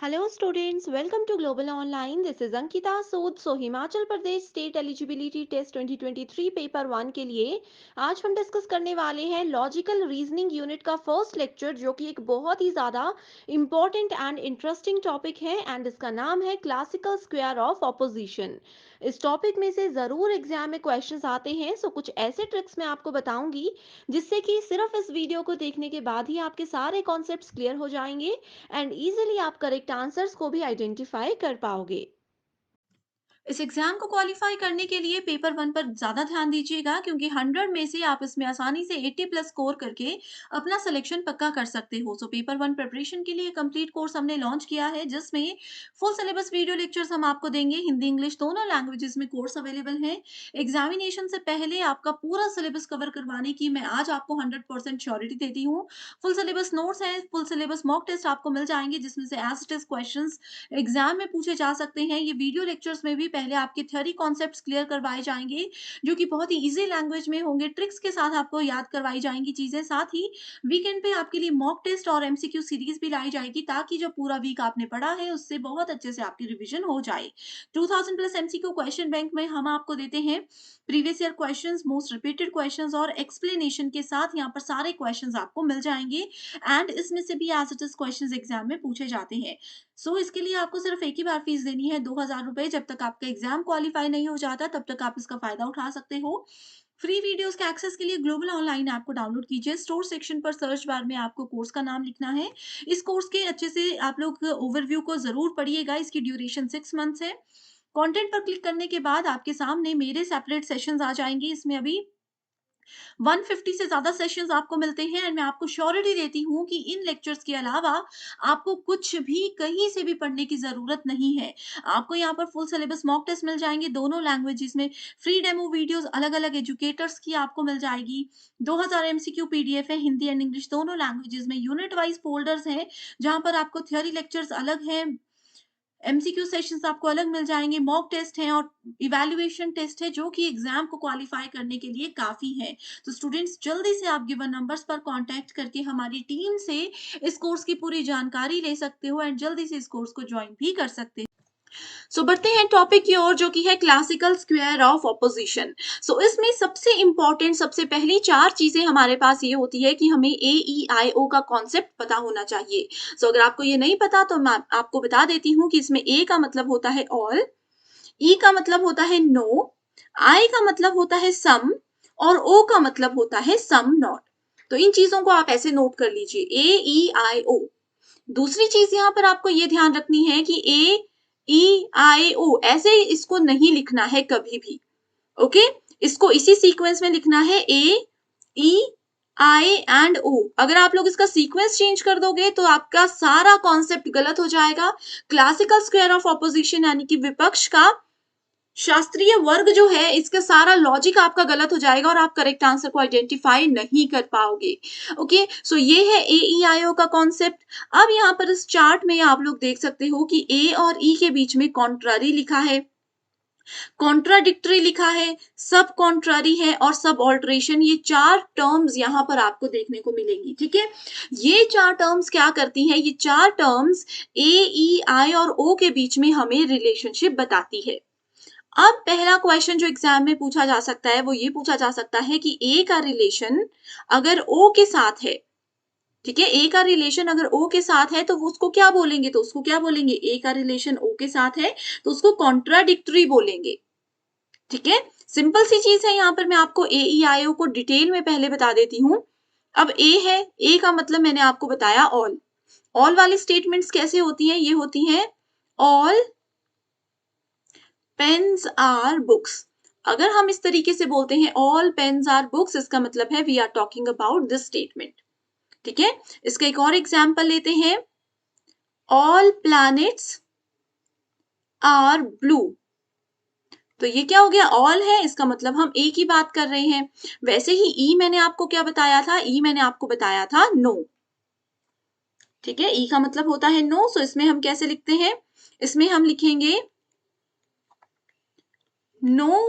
Hello students, welcome to Global Online. This is Ankita Sood. Himachal Pradesh state eligibility test 2023 paper 1 के लिए आज हम discuss करने वाले हैं लॉजिकल रीजनिंग यूनिट का फर्स्ट लेक्चर, जो कि एक बहुत ही ज़्यादा इम्पॉर्टेंट एंड इंटरेस्टिंग टॉपिक है एंड इसका नाम है क्लासिकल स्क्वायर ऑफ ऑपोजिशन। इस टॉपिक में से ज़रूर एग्जाम में क्वेश्चंस आते हैं, सो कुछ ऐसे ट्रिक्स मैं आपको बताऊंगी जिससे कि सिर्फ इस वीडियो को देखने के बाद ही आपके सारे कॉन्सेप्ट्स क्लियर हो जाएंगे एंड इजीली आप करेक्ट आंसर्स को भी आइडेंटिफाई कर पाओगे। इस एग्जाम को क्वालिफाई करने के लिए पेपर 1 पर ज़्यादा ध्यान दीजिएगा, क्योंकि 100 में से आप इसमें आसानी से 80 प्लस स्कोर करके अपना सिलेक्शन पक्का कर सकते हो। सो पेपर 1 प्रिपरेशन के लिए कंप्लीट कोर्स हमने लॉन्च किया है, जिसमें फुल सिलेबस वीडियो लेक्चर्स हम आपको देंगे। हिंदी इंग्लिश दोनों लैंग्वेजेस में कोर्स अवेलेबल है। एग्जामिनेशन से पहले आपका पूरा सिलेबस कवर करवाने की मैं आज आपको 100% श्योरिटी देती हूँ। फुल सिलेबस नोट्स हैं, फुल सिलेबस मॉक टेस्ट आपको मिल जाएंगे, जिसमें से as it is question exam में पूछे जा सकते हैं। ये वीडियो लेक्चर्स में भी पहले आपके थ्योरी कॉन्सेप्ट्स क्लियर करवाए जाएंगे, जो कि बहुत ही इजी लैंग्वेज में होंगे। ट्रिक्स के साथ आपको याद करवाई जाएंगी चीजें। साथ ही वीकेंड पे आपके लिए मॉक टेस्ट और एमसीक्यू सीरीज भी लाई जाएगी, ताकि जो पूरा वीक आपने पढ़ा है उससे बहुत अच्छे से आपकी रिवीजन हो जाए। 2000 प्लस एमसीक्यू क्वेश्चन बैंक में हम आपको देते हैं previous year questions, most repeated questions और एक्सप्लेनेशन के साथ। यहाँ पर सारे क्वेश्चंस आपको मिल जाएंगे एंड इसमें से भी as it is questions exam में पूछे जाते हैं। इसके लिए आपको सिर्फ एक ही बार फीस देनी है, 2000 रुपए। जब तक आपका एग्जाम क्वालिफाई नहीं हो जाता, तब तक आप इसका फायदा उठा सकते हो। फ्री वीडियोस के एक्सेस के लिए ग्लोबल ऑनलाइन ऐप को डाउनलोड कीजिए। स्टोर सेक्शन पर सर्च बार में आपको कोर्स का नाम लिखना है। इस कोर्स के अच्छे से आप लोग ओवरव्यू को जरूर पढ़िएगा। इसकी ड्यूरेशन 6 मंथ्स है। कंटेंट पर क्लिक करने के बाद आपके सामने मेरे सेपरेट सेशंस आ जाएंगे। इसमें अभी 150 से ज़्यादा सेशंस आपको मिलते हैं एंड मैं आपको श्योरिटी देती हूँ कि इन लेक्चर्स के अलावा आपको कुछ भी कहीं से भी पढ़ने की ज़रूरत नहीं है। आपको यहाँ पर फुल सिलेबस मॉक टेस्ट मिल जाएंगे दोनों लैंग्वेजेस में। फ्री डेमो वीडियोस अलग-अलग एजुकेटर्स की आपको मिल जाएगी। 2000 एमसीक्यू पीडीएफ है, हिंदी एंड इंग्लिश दोनों लैंग्वेजेस में। यूनिट वाइज फोल्डर्स हैं, जहाँ पर आपको थ्योरी लेक्चर्स अलग हैं, एमसीक्यू सेशंस आपको अलग मिल जाएंगे, मॉक टेस्ट हैं और इवैल्यूएशन टेस्ट है, जो कि एग्जाम को क्वालिफाई करने के लिए काफी है। तो स्टूडेंट्स, जल्दी से आप गिवन नंबर्स पर कांटेक्ट करके हमारी टीम से इस कोर्स की पूरी जानकारी ले सकते हो एंड जल्दी से इस कोर्स को ज्वाइन भी कर सकते हो। बढ़ते हैं टॉपिक की ओर, जो कि है क्लासिकल स्क्वायर ऑफ ऑपोजिशन। इसमें सबसे इंपॉर्टेंट, सबसे पहली चार चीजें हमारे पास ये होती है कि हमें ए ई आई ओ का कॉन्सेप्ट पता होना चाहिए। अगर आपको ये नहीं पता तो मैं आपको बता देती हूँ कि इसमें ए का मतलब होता है ऑल, ई का मतलब होता है नो, आई का मतलब होता है सम और ओ का मतलब होता है सम नॉट। तो इन चीजों को आप ऐसे नोट कर लीजिए, ए ई आई ओ। दूसरी चीज यहाँ पर आपको ये ध्यान रखनी है कि ए ई आई ओ ऐसे इसको नहीं लिखना है कभी भी। ओके, इसको इसी सीक्वेंस में लिखना है, ए ई आई एंड ओ। अगर आप लोग इसका सीक्वेंस चेंज कर दोगे तो आपका सारा कॉन्सेप्ट गलत हो जाएगा। क्लासिकल स्क्वायर ऑफ ऑपोजिशन यानी कि विपक्ष का शास्त्रीय वर्ग जो है, इसका सारा लॉजिक आपका गलत हो जाएगा और आप करेक्ट आंसर को आइडेंटिफाई नहीं कर पाओगे। ओके, ये है ए ई आई ओ का कॉन्सेप्ट। अब यहाँ पर इस चार्ट में आप लोग देख सकते हो कि ए और ई के बीच में कॉन्ट्रारी लिखा है, कॉन्ट्राडिक्टरी लिखा है, सब कॉन्ट्रारी है और सब ऑल्ट्रेशन। ये चार टर्म्स यहाँ पर आपको देखने को मिलेंगी। ठीक है, ये चार टर्म्स क्या करती हैं? ये चार टर्म्स ए ई आई और ओ के बीच में हमें रिलेशनशिप बताती है। अब पहला क्वेश्चन जो एग्जाम में पूछा जा सकता है, वो ये पूछा जा सकता है कि ए का रिलेशन अगर ओ के साथ है, ठीक है, ए का रिलेशन अगर ओ के साथ है तो वो उसको क्या बोलेंगे? तो उसको क्या बोलेंगे? ए का रिलेशन ओ के साथ है तो उसको कॉन्ट्राडिक्टरी बोलेंगे। ठीक है, सिंपल सी चीज है। यहाँ पर मैं आपको ए ई आई ओ को डिटेल में पहले बता देती हूँ। अब ए है, ए का मतलब मैंने आपको बताया ऑल। ऑल वाली स्टेटमेंट्स कैसे होती हैं? ये होती हैं ऑल पेन्स आर बुक्स। अगर हम इस तरीके से बोलते हैं ऑल पेन्स आर बुक्स, इसका मतलब है we are talking about this statement. ठीक है, इसका एक और एग्जांपल लेते हैं, ऑल प्लैनेट्स आर ब्लू। तो ये क्या हो गया? ऑल है, इसका मतलब हम ए की बात कर रहे हैं। वैसे ही ई मैंने आपको क्या बताया था? ई मैंने आपको बताया था नो। ठीक है, ई का मतलब होता है नो। इसमें हम कैसे लिखते हैं? इसमें हम लिखेंगे नो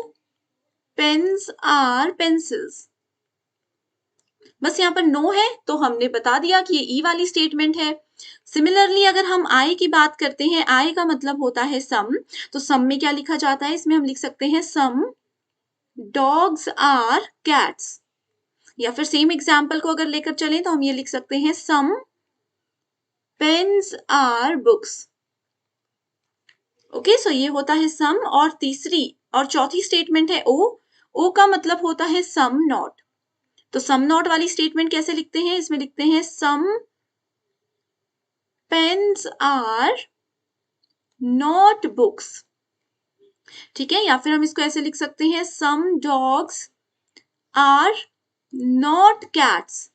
पेन्स आर पेंसिल्स। बस यहाँ पर नो है तो हमने बता दिया कि ये ई वाली स्टेटमेंट है। सिमिलरली अगर हम आई की बात करते हैं, आई का मतलब होता है सम, तो सम में क्या लिखा जाता है, इसमें हम लिख सकते हैं सम डॉग्स आर कैट्स, या फिर सेम एग्जाम्पल को अगर लेकर चलें तो हम ये लिख सकते हैं सम पेन्स आर बुक्स। ओके, सो ये होता है सम, और तीसरी और चौथी स्टेटमेंट है ओ। ओ का मतलब होता है सम नॉट। तो सम नॉट वाली स्टेटमेंट कैसे लिखते हैं, इसमें लिखते हैं सम पेन्स आर नॉट बुक्स। ठीक है, या फिर हम इसको ऐसे लिख सकते हैं some dogs are not cats.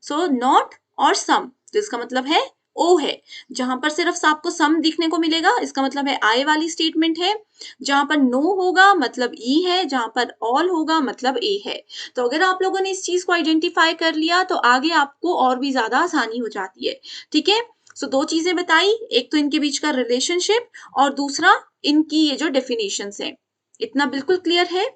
So not और सम, तो इसका मतलब है ओ है। जहां पर सिर्फ आपको सम दिखने को मिलेगा इसका मतलब है आई वाली स्टेटमेंट है। जहां पर नो होगा मतलब ई है, जहां पर ऑल होगा मतलब ए है। तो अगर आप लोगों ने इस चीज को आइडेंटिफाई कर लिया तो आगे आपको और भी ज्यादा आसानी हो जाती है। ठीक है, सो दो चीजें बताई, एक तो इनके बीच का रिलेशनशिप और दूसरा इनकी ये जो डेफिनेशंस है। इतना बिल्कुल क्लियर है?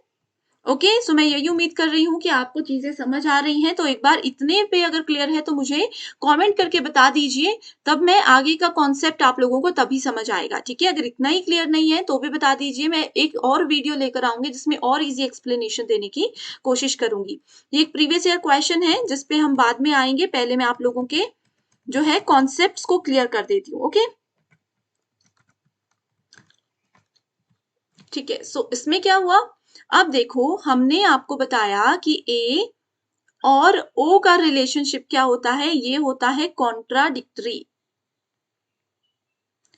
ओके, सो मैं यही उम्मीद कर रही हूँ कि आपको चीजें समझ आ रही हैं। तो एक बार इतने पे अगर क्लियर है तो मुझे कमेंट करके बता दीजिए, तब मैं आगे का कॉन्सेप्ट आप लोगों को तभी समझ आएगा। ठीक है, अगर इतना ही क्लियर नहीं है तो भी बता दीजिए, मैं एक और वीडियो लेकर आऊंगी जिसमें और इजी एक्सप्लेनेशन देने की कोशिश करूंगी। ये एक प्रीवियस ईयर क्वेश्चन है जिसपे हम बाद में आएंगे, पहले मैं आप लोगों के जो है कॉन्सेप्ट को क्लियर कर देती हूँ। ओके, ठीक है, सो इसमें क्या हुआ, अब देखो हमने आपको बताया कि ए और ओ का रिलेशनशिप क्या होता है, ये होता है कॉन्ट्राडिक्टरी।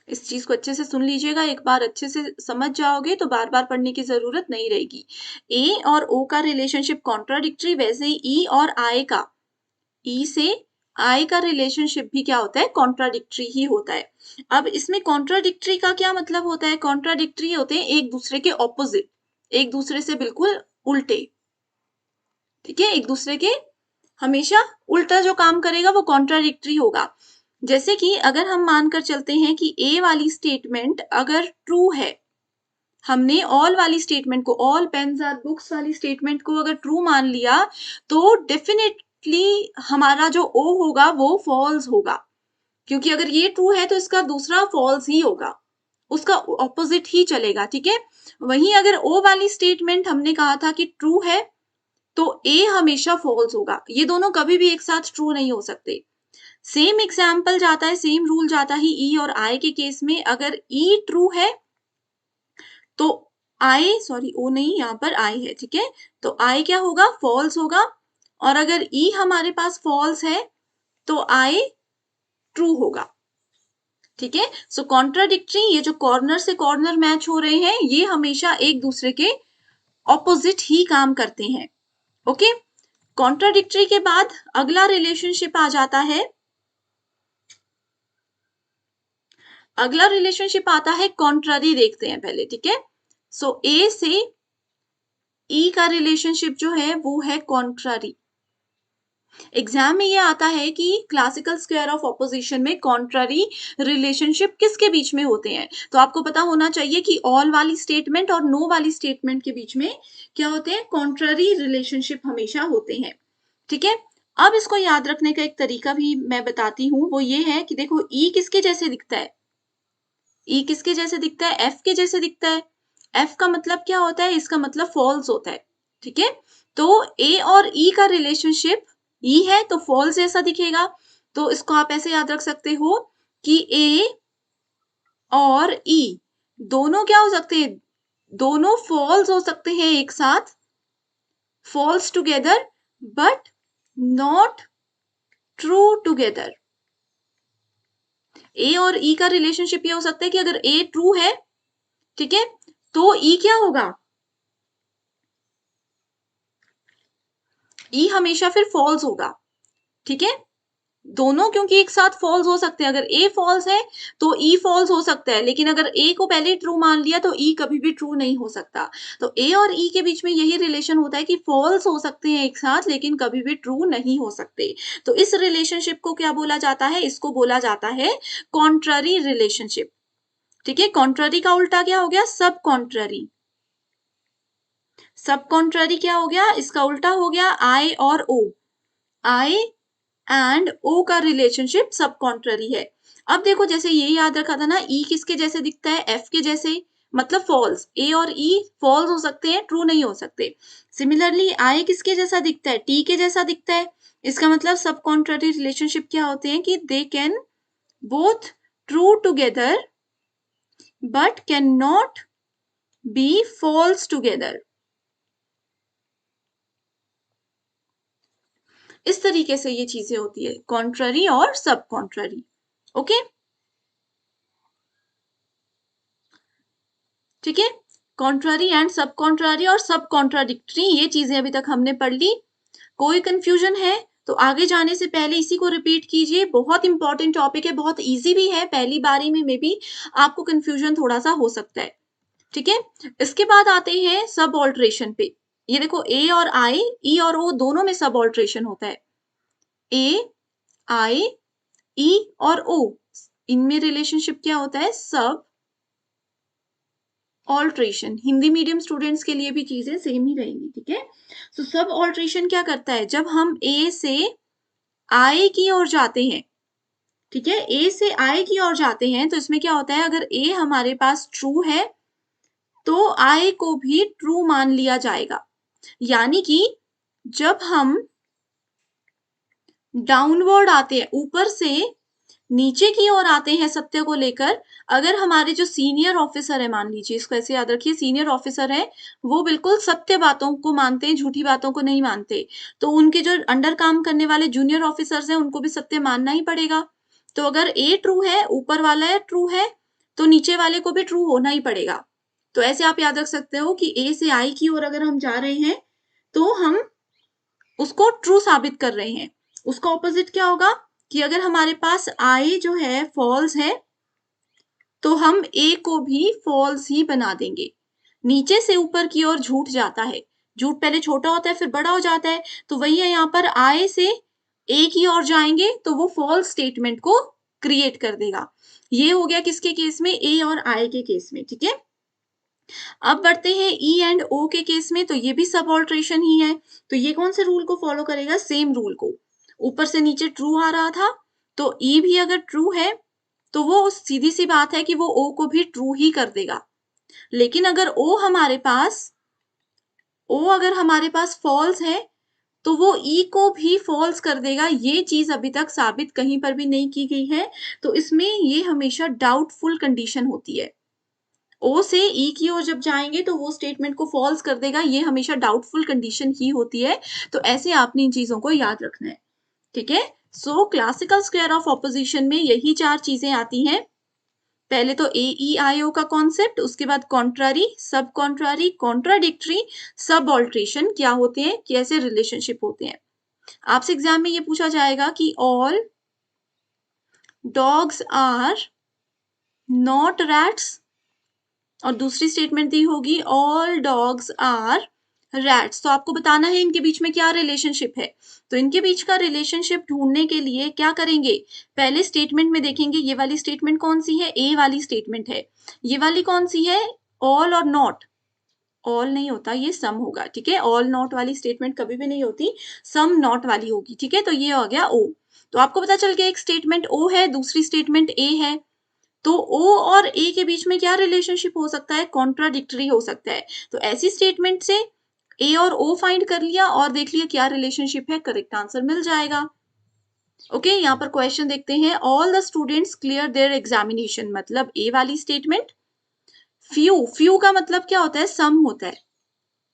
इस चीज को अच्छे से सुन लीजिएगा, एक बार अच्छे से समझ जाओगे तो बार बार पढ़ने की जरूरत नहीं रहेगी। ए और ओ का रिलेशनशिप कॉन्ट्राडिक्टरी, वैसे ही ई और आई का, ई से आई का रिलेशनशिप भी क्या होता है, कॉन्ट्राडिक्टरी ही होता है। अब इसमें कॉन्ट्राडिक्टरी का क्या मतलब होता है, कॉन्ट्राडिक्टरी होते हैं एक दूसरे के ऑपोजिट, एक दूसरे से बिल्कुल उल्टे। ठीक है, एक दूसरे के हमेशा उल्टा जो काम करेगा वो कॉन्ट्राडिक्टरी होगा। जैसे कि अगर हम मानकर चलते हैं कि ए वाली स्टेटमेंट अगर ट्रू है, हमने ऑल वाली स्टेटमेंट को, ऑल पेन्स आर बुक्स वाली स्टेटमेंट को अगर ट्रू मान लिया तो डेफिनेटली हमारा जो ओ होगा वो फॉल्स होगा, क्योंकि अगर ये ट्रू है तो इसका दूसरा फॉल्स ही होगा, उसका ऑपोजिट ही चलेगा। ठीक है, वहीं अगर ओ वाली स्टेटमेंट हमने कहा था कि ट्रू है तो ए हमेशा फॉल्स होगा, ये दोनों कभी भी एक साथ ट्रू नहीं हो सकते। सेम एग्जाम्पल जाता है, सेम रूल जाता है ई और आई के केस में, अगर ई ट्रू है तो आई, सॉरी ओ नहीं, यहाँ पर आई है। ठीक है, तो आई क्या होगा, फॉल्स होगा, और अगर ई हमारे पास फॉल्स है तो आई ट्रू होगा। ठीक है, सो कॉन्ट्राडिक्टरी, ये जो कॉर्नर से कॉर्नर मैच हो रहे हैं ये हमेशा एक दूसरे के ऑपोजिट ही काम करते हैं। ओके, कॉन्ट्राडिक्टरी के बाद अगला रिलेशनशिप आ जाता है, अगला रिलेशनशिप आता है कॉन्ट्ररी, देखते हैं पहले। ठीक है, सो ए से ई का रिलेशनशिप जो है वो है कॉन्ट्ररी। एग्जाम में ये आता है कि क्लासिकल स्क्वायर ऑफ ऑपोजिशन में कॉन्ट्ररी रिलेशनशिप किसके बीच में होते हैं, तो आपको पता होना चाहिए कि ऑल वाली स्टेटमेंट और नो वाली स्टेटमेंट के बीच में क्या होते हैं, कॉन्ट्ररी रिलेशनशिप हमेशा होते हैं। ठीक है, अब इसको याद रखने का एक तरीका भी मैं बताती हूँ, वो ये है कि देखो ई किसके जैसे दिखता है, ई किसके जैसे दिखता है, एफ के जैसे दिखता है। एफ का मतलब क्या होता है, इसका मतलब फॉल्स होता है। ठीक है, तो ए और ई का रिलेशनशिप, ई है तो फॉल्स जैसा दिखेगा, तो इसको आप ऐसे याद रख सकते हो कि ए और ई दोनों क्या हो सकते हैं, दोनों फॉल्स हो सकते हैं एक साथ, false together but not true together. A और ई का रिलेशनशिप ये हो सकता है कि अगर ए ट्रू है, ठीक है, तो ई क्या होगा, ई हमेशा फिर फॉल्स होगा। ठीक है, दोनों क्योंकि एक साथ फॉल्स हो सकते हैं, अगर ए फॉल्स है तो ई फॉल्स हो सकता है, लेकिन अगर ए को पहले ट्रू मान लिया तो ई कभी भी ट्रू नहीं हो सकता। तो ए और ई के बीच में यही रिलेशन होता है कि फॉल्स हो सकते हैं एक साथ लेकिन कभी भी ट्रू नहीं हो सकते। तो इस रिलेशनशिप को क्या बोला जाता है, इसको बोला जाता है कॉन्ट्ररी रिलेशनशिप। ठीक है, कॉन्ट्ररी का उल्टा क्या हो गया, सब कॉन्ट्ररी। सब कॉन्ट्ररी क्या हो गया, इसका उल्टा हो गया आई और ओ, आई एंड ओ का रिलेशनशिप सब कॉन्ट्ररी है। अब देखो जैसे ये याद रखा था ना, ई किसके जैसे दिखता है, एफ के जैसे, मतलब फॉल्स। ए और ई फॉल्स हो सकते हैं, ट्रू नहीं हो सकते। सिमिलरली आई किसके जैसा दिखता है, टी के जैसा दिखता है। इसका मतलब सब कॉन्ट्ररी रिलेशनशिप क्या होते हैं कि they can both true together but can not be false together. इस तरीके से ये चीजें होती है, कॉन्ट्ररी और सब कॉन्ट्ररी। ओके, ठीक है। कॉन्ट्ररी एंड सब कॉन्ट्ररी और सब कॉन्ट्राडिक्टरी, ये चीजें अभी तक हमने पढ़ ली। कोई कंफ्यूजन है तो आगे जाने से पहले इसी को रिपीट कीजिए, बहुत इंपॉर्टेंट टॉपिक है, बहुत इजी भी है, पहली बारी में भी आपको कंफ्यूजन थोड़ा सा हो सकता है। ठीक है, इसके बाद आते हैं सब ऑल्ट्रेशन पे। ये देखो ए और आई, ई और ओ दोनों में सब ऑल्ट्रेशन होता है। ए, आई, ई और ओ, इनमें रिलेशनशिप क्या होता है, सब ऑल्ट्रेशन। हिंदी मीडियम स्टूडेंट्स के लिए भी चीजें सेम ही रहेंगी, ठीक है। तो सब ऑल्ट्रेशन क्या करता है, जब हम ए से आई की ओर जाते हैं, ठीक है, ए से आई की ओर जाते हैं, तो इसमें क्या होता है, अगर ए हमारे पास ट्रू है तो आई को भी ट्रू मान लिया जाएगा। यानी कि जब हम डाउनवर्ड आते हैं, ऊपर से नीचे की ओर आते हैं सत्य को लेकर, अगर हमारे जो सीनियर ऑफिसर है, मान लीजिए, इसको ऐसे याद रखिए, सीनियर ऑफिसर है, वो बिल्कुल सत्य बातों को मानते हैं, झूठी बातों को नहीं मानते, तो उनके जो अंडर काम करने वाले जूनियर ऑफिसर्स हैं उनको भी सत्य मानना ही पड़ेगा। तो अगर ए ट्रू है, ऊपर वाला है ट्रू है, तो नीचे वाले को भी ट्रू होना ही पड़ेगा। तो ऐसे आप याद रख सकते हो कि ए से आई की ओर अगर हम जा रहे हैं तो हम उसको ट्रू साबित कर रहे हैं। उसका ऑपोजिट क्या होगा कि अगर हमारे पास आई जो है फॉल्स है, तो हम ए को भी फॉल्स ही बना देंगे। नीचे से ऊपर की ओर झूठ जाता है, झूठ पहले छोटा होता है फिर बड़ा हो जाता है, तो वही है यहाँ पर, आई से ए की ओर जाएंगे तो वो फॉल्स स्टेटमेंट को क्रिएट कर देगा। ये हो गया किसके केस में, ए और आई के केस में, ठीक है। अब बढ़ते हैं ई एंड ओ के केस में, तो ये भी सब ऑल्ट्रेशन ही है। तो ये कौन से रूल को फॉलो करेगा, सेम रूल को। ऊपर से नीचे ट्रू आ रहा था, तो ई भी अगर ट्रू है तो वो सीधी सी बात है कि वो ओ को भी ट्रू ही कर देगा। लेकिन अगर ओ अगर हमारे पास फॉल्स है तो वो ई को भी फॉल्स कर देगा। ये चीज अभी तक साबित कहीं पर भी नहीं की गई है, तो इसमें ये हमेशा डाउटफुल कंडीशन होती है। ओ से ई की ओर जब जाएंगे तो वो स्टेटमेंट को फॉल्स कर देगा, ये हमेशा डाउटफुल कंडीशन ही होती है। तो ऐसे आपने इन चीजों को याद रखना है, ठीक है। सो क्लासिकल स्क्वायर ऑफ ऑपोजिशन में यही चार चीजें आती हैं। पहले तो ए ई आई ओ का कॉन्सेप्ट, उसके बाद कॉन्ट्रारी, सब कॉन्ट्रारी, कॉन्ट्राडिक्टरी, सब ऑल्ट्रेशन क्या होते हैं, कैसे रिलेशनशिप होते हैं। आपसे एग्जाम में ये पूछा जाएगा कि all dogs are not rats, और दूसरी स्टेटमेंट दी होगी ऑल डॉग्स आर रैट्स। तो आपको बताना है इनके बीच में क्या रिलेशनशिप है। तो इनके बीच का रिलेशनशिप ढूंढने के लिए क्या करेंगे, पहले स्टेटमेंट में देखेंगे ये वाली स्टेटमेंट कौन सी है, ए वाली स्टेटमेंट है। ये वाली कौन सी है, ऑल और नॉट, ऑल नहीं होता, ये सम होगा, ठीक है। ऑल नॉट वाली स्टेटमेंट कभी भी नहीं होती, सम नॉट वाली होगी, ठीक है। तो ये हो गया ओ। तो आपको पता चल गया एक स्टेटमेंट ओ है, दूसरी स्टेटमेंट ए है। तो ओ और ए के बीच में क्या रिलेशनशिप हो सकता है, कॉन्ट्राडिक्टरी हो सकता है। तो ऐसी स्टेटमेंट से ए और ओ फाइंड कर लिया और देख लिया क्या रिलेशनशिप है, करेक्ट आंसर मिल जाएगा। ओके, यहाँ पर क्वेश्चन देखते हैं, all the students clear their examination, मतलब ए वाली स्टेटमेंट। फ्यू का मतलब क्या होता है, सम होता है,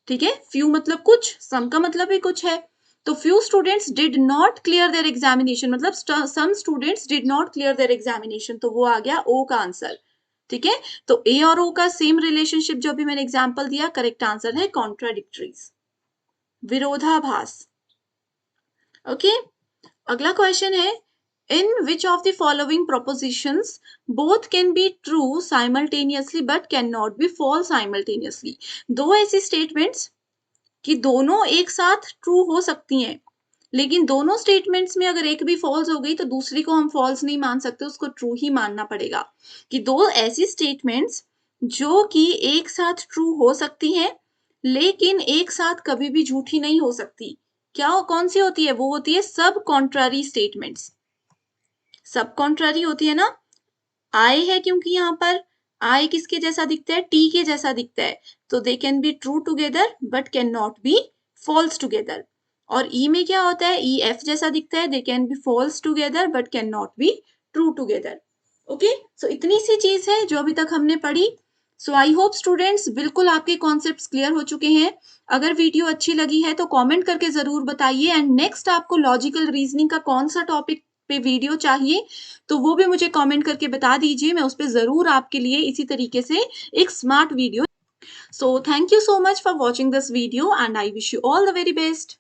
ठीक है। फ्यू मतलब कुछ, सम का मतलब भी कुछ है। तो few students did not clear their examination, मतलब some students did not clear their examination, तो वो आ गया ओ का आंसर, ठीक है। तो ए और ओ का सेम रिलेशनशिप जो भी मैंने एग्जांपल दिया, करेक्ट आंसर है कॉन्ट्राडिक्टरीज, विरोधाभास। ओके, अगला क्वेश्चन है, in which of the following propositions both can be true simultaneously but can not be false simultaneously. दो ऐसी स्टेटमेंट्स कि दोनों एक साथ ट्रू हो सकती हैं, लेकिन दोनों स्टेटमेंट्स में अगर एक भी फॉल्स हो गई तो दूसरी को हम फॉल्स नहीं मान सकते, उसको ट्रू ही मानना पड़ेगा। कि दो ऐसी स्टेटमेंट्स जो कि एक साथ ट्रू हो सकती हैं लेकिन एक साथ कभी भी झूठी नहीं हो सकती, कौन सी होती है? वो होती है सब कॉन्ट्रारी स्टेटमेंट्स। सब कॉन्ट्रारी होती है ना, आई है क्योंकि यहाँ पर आई किसके जैसा दिखता है? टी के जैसा दिखता है, तो they can be true together but can not be false together. और ई में क्या होता है? ई एफ जैसा दिखता है, they can be false together but can not be true together. Okay, so इतनी सी चीज है जो अभी तक हमने पढ़ी। सो आई होप स्टूडेंट्स बिल्कुल आपके कॉन्सेप्ट्स क्लियर हो चुके हैं। अगर वीडियो अच्छी लगी है तो कमेंट करके जरूर बताइए, एंड नेक्स्ट आपको लॉजिकल रीजनिंग का कौन सा टॉपिक पे वीडियो चाहिए तो वो भी मुझे कमेंट करके बता दीजिए। मैं उस पे जरूर आपके लिए इसी तरीके से एक smart video. So thank you so much for watching this video and I wish you all the very best.